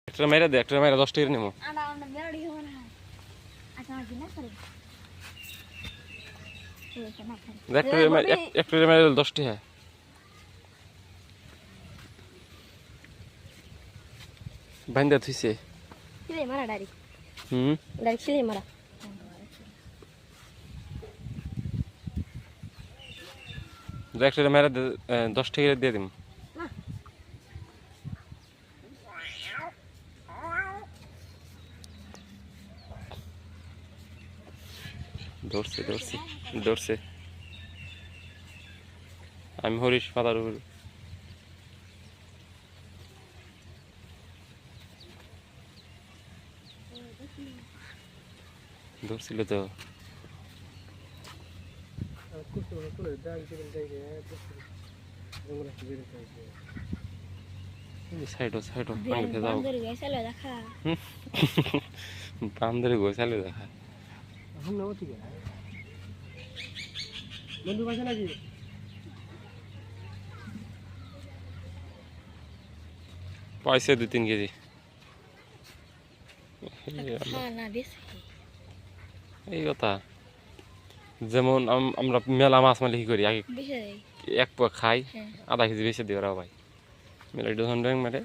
একটা মেরে দে, একটা মেরে 10 টাকা নেবো। একটা মেরে 10 টাকা বান্ধা থইছে। একটা মেরে 10 টাকা দিয়ে দিম। ধরছে ধরছে ধরছে। আমি হরিশ পাতার উপর ধরছিল তো। সাইডো সাইডো পানিতে যাও। বান্দরে গোছালে দেখা। বন্ধু পাইছে নাকি? পাইছে 2-3 কেজি। এই কথা যেমন আমরা মেলা মাছ মালি কি করি আগে এক পোয়া খাই, আধা কেজি বেশি দিই ওরা ভাই। মেলা ডজন ব্যাং মারে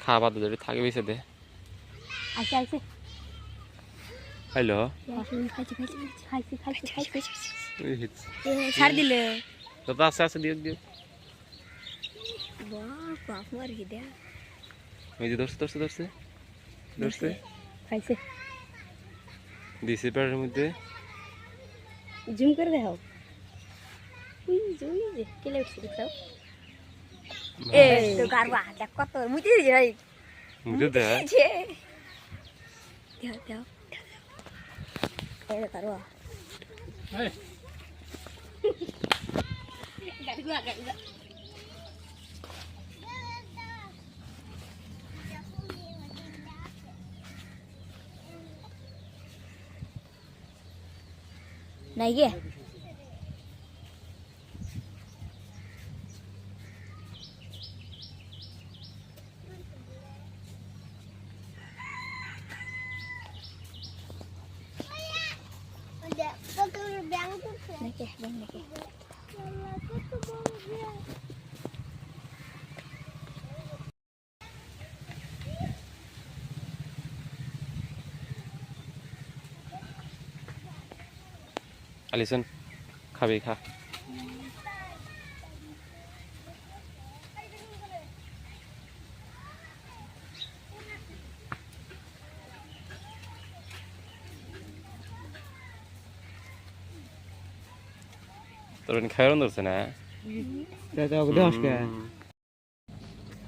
খাওয়া বাদ যদি থাকে বেশি দে। হ্যালো ছাড় দিলে তো আছে আছে দিও দিও। ওই যে ধরছে ধরছে ধরছে ধরছে খাইছে দিছে পেটের মধ্যে। জুম করে দেখাও। ওই যে কেলে উঠছে দেখাও। এই তো গারবা দেখ কত মুতি দিছে ভাই। মুতে দে দেও দেও এই গারবা এই গারবা নাই গে আলিসন খাবি খা। তোর খাওয়ার ধরছে না?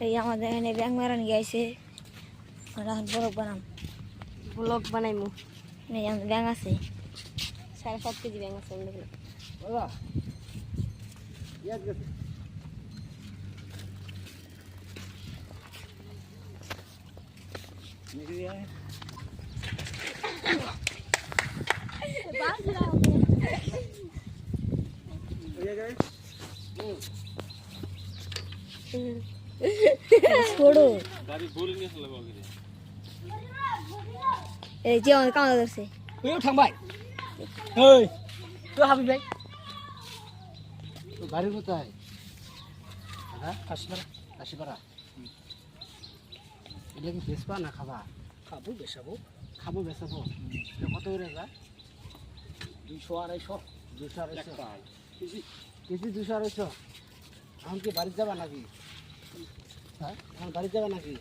এই আমাদের এখানে ব্যাং মারান গেছে। ব্লগ বানাইমু। এই আমাদের ব্যাং আছে 7.5 কেজি ব্যাং আছে দেখলে। छोड़ो এই যে আমার কামড় ধরছে। ওই থাম ভাই। এই তো হাবিব ভাই তো বাড়ি কোথায়? হ্যাঁ কাশিপাড়া। এটা কি বেচবা না খাবা? খাবো বেচাবো। খাবো বেচাবো। কত করে যায়? 200-250। 200-250 কেজি 200-250। এখন কি বাড়ি যাবা নাকি? হ্যাঁ এখন বাড়ি যাবা নাকি?